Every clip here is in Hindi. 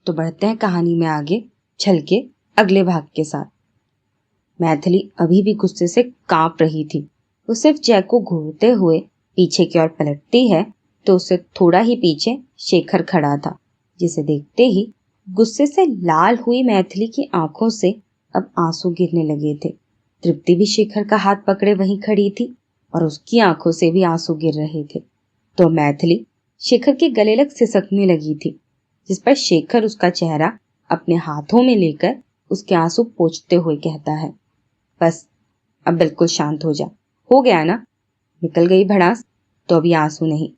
तो बढ़ते हैं कहानी में आगे चल के अगले भाग के साथ। मैथिली अभी भी गुस्से से कांप रही थी। वो सिर्फ जय को घूरते हुए पीछे की ओर पलटती है तो उससे थोड़ा ही पीछे शेखर खड़ा था, जिसे देखते ही गुस्से से लाल हुई मैथिली की आंखों से अब आंसू गिरने लगे थे। तृप्ति भी शेखर का हाथ पकड़े वहीं खड़ी थी और उसकी आंखों से भी आंसू गिर रहे थे। तो मैथिली शेखर के गले लग सिसकने लगी थी, जिस पर शेखर उसका चेहरा अपने हाथों में लेकर उसके आंसू पोंछते हुए कहता है, बस अब बिल्कुल शांत हो जा, हो गया ना, निकल गई भड़ास, तो अभी आंसू नहीं,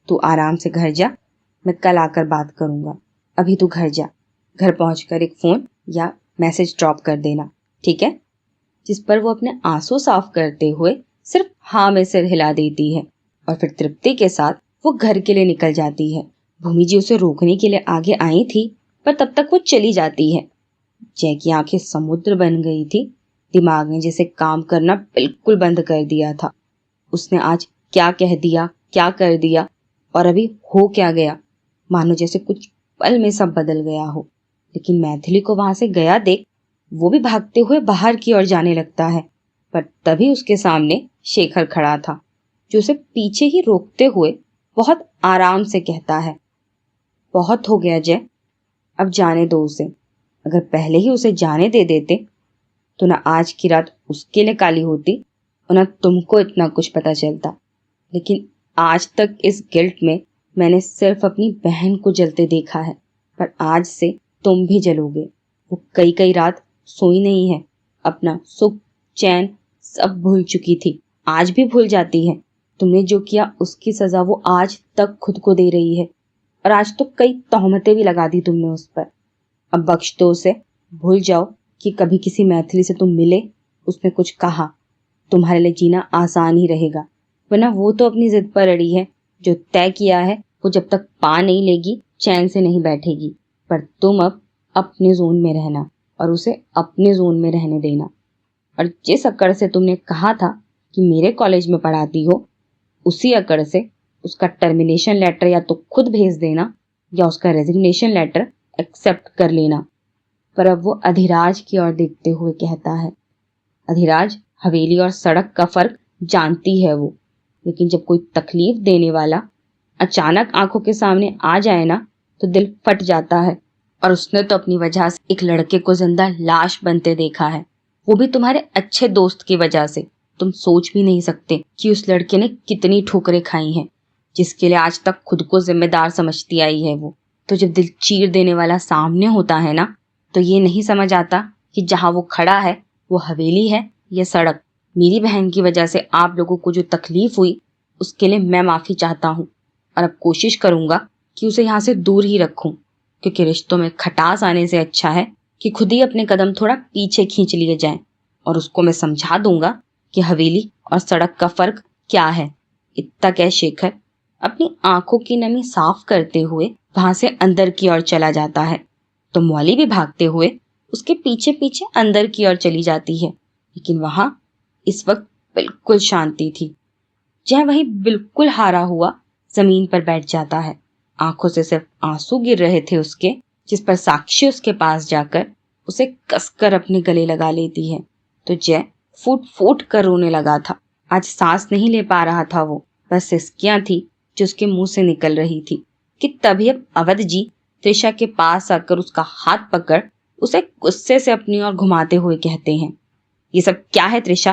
तू आराम से घर जा, मैं कल आकर बात करूंगा। अभी तू घर जा, घर पहुंचकर एक फोन या मैसेज ड्रॉप कर देना, ठीक है? जिस पर वो अपने आंसू साफ करते हुए सिर्फ हाँ में सिर हिला देती है और फिर तृप्ति के साथ वो घर के लिए निकल जाती है। भूमि जी उसे रोकने के लिए आगे आई थी, पर तब तक वो चली जाती है। जय की आंखें समुद्र बन गई थी, दिमाग ने जैसे काम करना बिल्कुल बंद कर दिया था। उसने आज क्या कह दिया, क्या कर दिया और अभी हो क्या गया, मानो जैसे कुछ पल में सब बदल गया हो। लेकिन मैथिली को वहां से गया देख वो भी भागते हुए बाहर की ओर जाने लगता है, पर तभी उसके सामने शेखर खड़ा था, जो उसे पीछे ही रोकते हुए बहुत आराम से कहता है, बहुत हो गया जय, अब जाने दो उसे। अगर पहले ही उसे जाने दे देते तो ना आज की रात उसके लिए काली होती और ना तुमको इतना कुछ पता चलता। लेकिन आज तक इस गिल्ट में मैंने सिर्फ अपनी बहन को जलते देखा है, पर आज से तुम भी जलोगे। वो कई कई रात सोई नहीं है, अपना सुख चैन सब भूल चुकी थी, आज भी भूल जाती है। तुमने जो किया उसकी सजा वो आज तक खुद को दे रही है और आज तो कई तोहमतें भी लगा दी तुमने उस पर। अब बख्श दो उसे, भूल जाओ कि कभी किसी मैथिली से तुम मिले, उसने कुछ कहा, तुम्हारे लिए जीना आसान ही रहेगा। वरना वो तो अपनी जिद पर अड़ी है, जो तय किया है वो जब तक पा नहीं लेगी चैन से नहीं बैठेगी। पर तुम अब अपने जोन में रहना और उसे अपने जोन में रहने देना। और जिस अकड़ से तुमने कहा था कि मेरे कॉलेज में पढ़ाती हो, उसी अकड़ से उसका टर्मिनेशन लेटर या तो खुद भेज देना या उसका रेजिग्नेशन लेटर एक्सेप्ट कर लेना। पर अब वो अधिराज की ओर देखते हुए कहता है, अधिराज, हवेली और सड़क का फर्क जानती है वो, लेकिन जब कोई तकलीफ देने वाला अचानक आंखों के सामने आ जाए ना तो दिल फट जाता है। और उसने तो अपनी वजह से एक लड़के को जिंदा लाश बनते देखा है, वो भी तुम्हारे अच्छे दोस्त की वजह से। तुम सोच भी नहीं सकते कि उस लड़के ने कितनी ठोकरें खाई हैं, जिसके लिए आज तक खुद को जिम्मेदार समझती आई है वो। तो जब दिल चीर देने वाला सामने होता है ना, तो ये नहीं समझ आता कि जहां वो खड़ा है वो हवेली है या सड़क। मेरी बहन की वजह से आप लोगों को जो तकलीफ हुई उसके लिए मैं माफी चाहता हूँ और अब कोशिश करूंगा कि उसे यहाँ से दूर ही रखूं, क्योंकि रिश्तों में खटास आने से अच्छा है कि खुद ही अपने कदम थोड़ा पीछे खींच लिए जाएं। और उसको मैं समझा दूंगा कि हवेली और सड़क का फर्क क्या है। इतना कह शेखर अपनी आंखों की नमी साफ करते हुए वहां से अंदर की ओर चला जाता है। तो मौली भी भागते हुए उसके पीछे पीछे अंदर की ओर चली जाती है। लेकिन वहां इस वक्त बिल्कुल शांति थी। जय वहीं बिल्कुल हारा हुआ जमीन पर बैठ जाता है। आंखों से सिर्फ आंसू गिर रहे थे उसके, जिस पर साक्षी उसके पास जाकर उसे कसकर अपने गले लगा लेती है। तो जय फूट फूट कर रोने लगा था। आज सांस नहीं ले पा रहा था वो, बस सिसकियां थी जो उसके मुंह से निकल रही थी। कि तभी अब अवध जी त्रिशा के पास आकर उसका हाथ पकड़ उसे गुस्से से अपनी ओर घुमाते हुए कहते हैं, ये सब क्या है त्रिशा?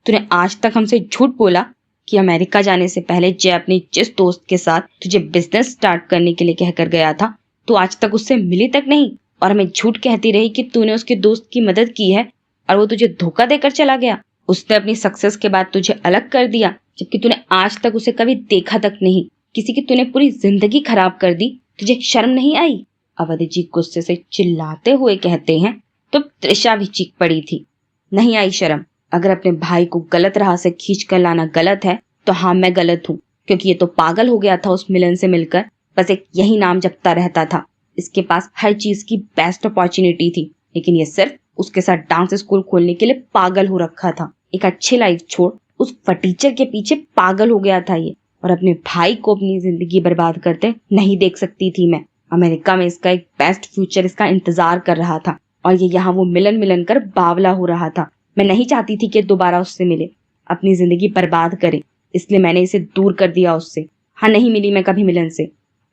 तूने आज तक हमसे झूठ बोला कि अमेरिका जाने से पहले जय अपने जिस दोस्त के साथ तुझे बिजनेस स्टार्ट करने के लिए कहकर गया था, तू आज तक उससे मिली तक नहीं और हमें झूठ कहती रही कि तूने उसके दोस्त की मदद की है और वो तुझे धोखा देकर चला गया। उसने अपनी सक्सेस के बाद तुझे अलग कर दिया, जबकि तूने आज तक उसे कभी देखा तक नहीं। किसी की तूने पूरी जिंदगी खराब कर दी, तुझे शर्म नहीं आई? अवधि जी गुस्से से चिल्लाते हुए कहते हैं। तो त्रिशा भी चीख पड़ी थी, नहीं आई शर्म। अगर अपने भाई को गलत राह से खींच कर लाना गलत है तो हाँ मैं गलत हूँ, क्योंकि ये तो पागल हो गया था उस मिलन से मिलकर, बस एक यही नाम जपता रहता था। इसके पास हर चीज की बेस्ट अपॉर्चुनिटी थी, लेकिन ये सिर्फ उसके साथ डांस स्कूल खोलने के लिए पागल हो रखा था। एक अच्छी लाइफ छोड़ उस फटीचर के पीछे पागल हो गया था ये, और अपने भाई को अपनी जिंदगी बर्बाद करते नहीं देख सकती थी मैं। अमेरिका में इसका एक बेस्ट फ्यूचर इसका इंतजार कर रहा था और ये यहाँ वो मिलन मिलन कर बावला हो रहा था। मैं नहीं चाहती थी कि दोबारा उससे मिले, अपनी जिंदगी बर्बाद करे, इसलिए मैंने इसे दूर कर दिया उससे। हाँ, नहीं मिली मैं कभी मिलन से,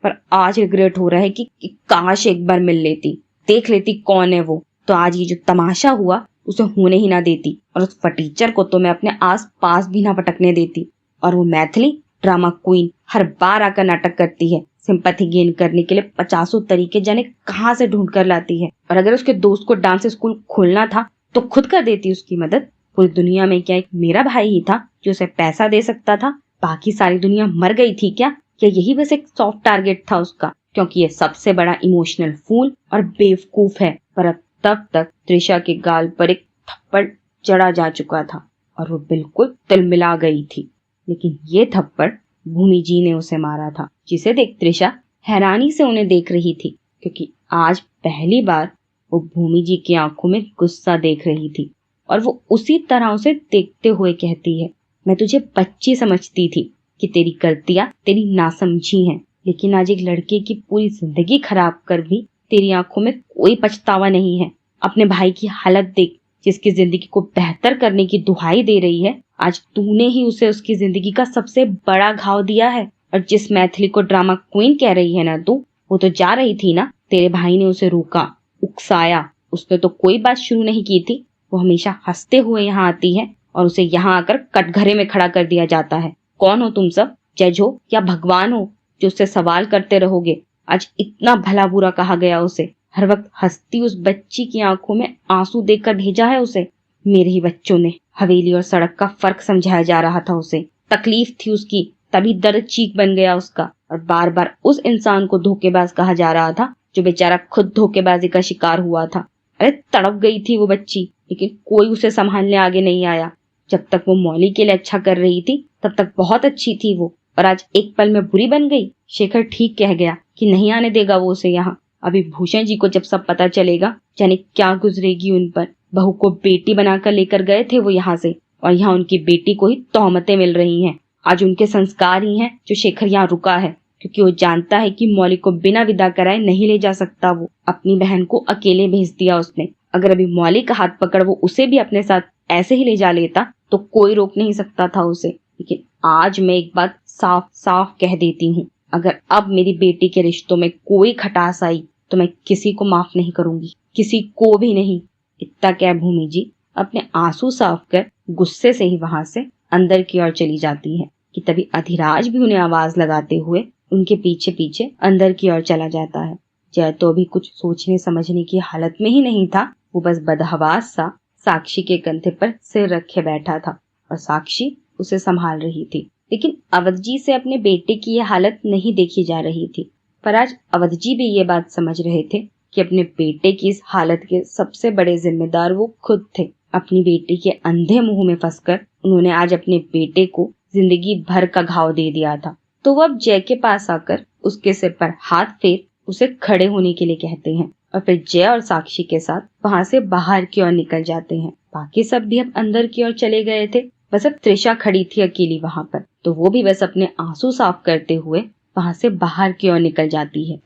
पर आज रिग्रेट हो रहा है कि काश एक बार मिल लेती, देख लेती कौन है वो, तो आज ये जो तमाशा हुआ उसे होने ही ना देती और उस फटीचर को तो मैं अपने आस पास भी ना भटकने देती। और वो मैथिली ड्रामा क्वीन हर बार आकर नाटक करती है, सिंपैथी गेन करने के लिए 50 तरीके जाने कहाँ से ढूंढ कर लाती है। और अगर उसके दोस्त को डांस स्कूल खोलना था तो खुद कर देती उसकी मदद। पूरी दुनिया में क्या एक मेरा भाई ही था जो उसे पैसा दे सकता था? बाकी सारी दुनिया मर गई थी क्या यही बस एक सॉफ्ट टारगेट था उसका? क्योंकि ये सबसे बड़ा इमोशनल फूल और बेवकूफ है। पर अब तब तक त्रिशा के गाल पर एक थप्पड़ चढ़ा जा चुका था और वो बिल्कुल तिलमिला गई थी। लेकिन ये थप्पड़ भूमि जी ने उसे मारा था, जिसे देख त्रिशा हैरानी से उन्हें देख रही थी, क्योंकि आज पहली बार वो भूमि जी की आंखों में गुस्सा देख रही थी। और वो उसी तरह उसे देखते हुए कहती है, मैं तुझे बच्ची समझती थी कि तेरी गलतियां तेरी नासमझी हैं, लेकिन आज एक लड़के की पूरी जिंदगी खराब कर भी तेरी आंखों में कोई पछतावा नहीं है। अपने भाई की हालत देख, जिसकी जिंदगी को बेहतर करने की दुहाई दे रही है, आज तूने ही उसे उसकी जिंदगी का सबसे बड़ा घाव दिया है। और जिस मैथिली को ड्रामा क्वीन कह रही है ना तू, वो तो जा रही थी ना, तेरे भाई ने उसे रोका, उकसाया, उसने तो कोई बात शुरू नहीं की थी। वो हमेशा हंसते हुए यहाँ आती है और उसे यहाँ आकर कटघरे में खड़ा कर दिया जाता है। कौन हो तुम सब? जज हो या भगवान हो जो उससे सवाल करते रहोगे? आज इतना भला बुरा कहा गया उसे, हर वक्त हंसती उस बच्ची की आंखों में आंसू देखकर भेजा है उसे। मेरे ही बच्चों ने हवेली और सड़क का फर्क समझाया जा रहा था उसे, तकलीफ थी उसकी, तभी दर्द चीख बन गया उसका। और बार बार उस इंसान को धोखेबाज कहा जा रहा था जो बेचारा खुद धोखेबाजी का शिकार हुआ था। अरे तड़प गई थी वो बच्ची, लेकिन कोई उसे संभालने आगे नहीं आया। जब तक वो मौली के लिए अच्छा कर रही थी तब तक बहुत अच्छी थी वो, और आज एक पल में बुरी बन गई। शेखर ठीक कह गया कि नहीं आने देगा वो उसे यहाँ। अभी भूषण जी को जब सब पता चलेगा, जाने क्या गुजरेगी उन पर। बहू को बेटी बनाकर लेकर गए थे वो यहाँ से, और यहाँ उनकी बेटी को ही तोहमतें मिल रही हैं। आज उनके संस्कार ही हैं जो शेखर यहाँ रुका है, क्योंकि वो जानता है कि मौली को बिना विदा कराए नहीं ले जा सकता। वो अपनी बहन को अकेले भेज दिया उसने। अगर अभी मौली का हाथ पकड़ वो उसे भी अपने साथ ऐसे ही ले जा लेता तो कोई रोक नहीं सकता था उसे। लेकिन आज मैं एक बात साफ साफ कह देती हूँ, अगर अब मेरी बेटी के रिश्तों में कोई खटास आई तो मैं किसी को माफ नहीं करूंगी, किसी को भी नहीं। इतना क्या भूमि जी अपने आंसू साफ कर गुस्से से ही वहां से अंदर की ओर चली जाती है कि तभी अधिराज भी उन्हें आवाज लगाते हुए उनके पीछे पीछे अंदर की ओर चला जाता है। जय तो अभी कुछ सोचने समझने की हालत में ही नहीं था, वो बस बदहवास सा साक्षी के कंधे पर सिर रखे बैठा था और साक्षी उसे संभाल रही थी। लेकिन अवध जी से अपने बेटे की यह हालत नहीं देखी जा रही थी। पर आज अवध जी भी ये बात समझ रहे थे कि अपने बेटे की इस हालत के सबसे बड़े जिम्मेदार वो खुद थे। अपनी बेटी के अंधे मुंह में फंसकर उन्होंने आज अपने बेटे को जिंदगी भर का घाव दे दिया था। तो वो अब जय के पास आकर उसके सिर पर हाथ फेर उसे खड़े होने के लिए कहते हैं और फिर जय और साक्षी के साथ वहां से बाहर की ओर निकल जाते हैं। बाकी सब भी अब अंदर की ओर चले गए थे, बस अब त्रिशा खड़ी थी अकेली वहां पर। तो वो भी बस अपने आंसू साफ करते हुए वहां से बाहर की ओर निकल जाती है।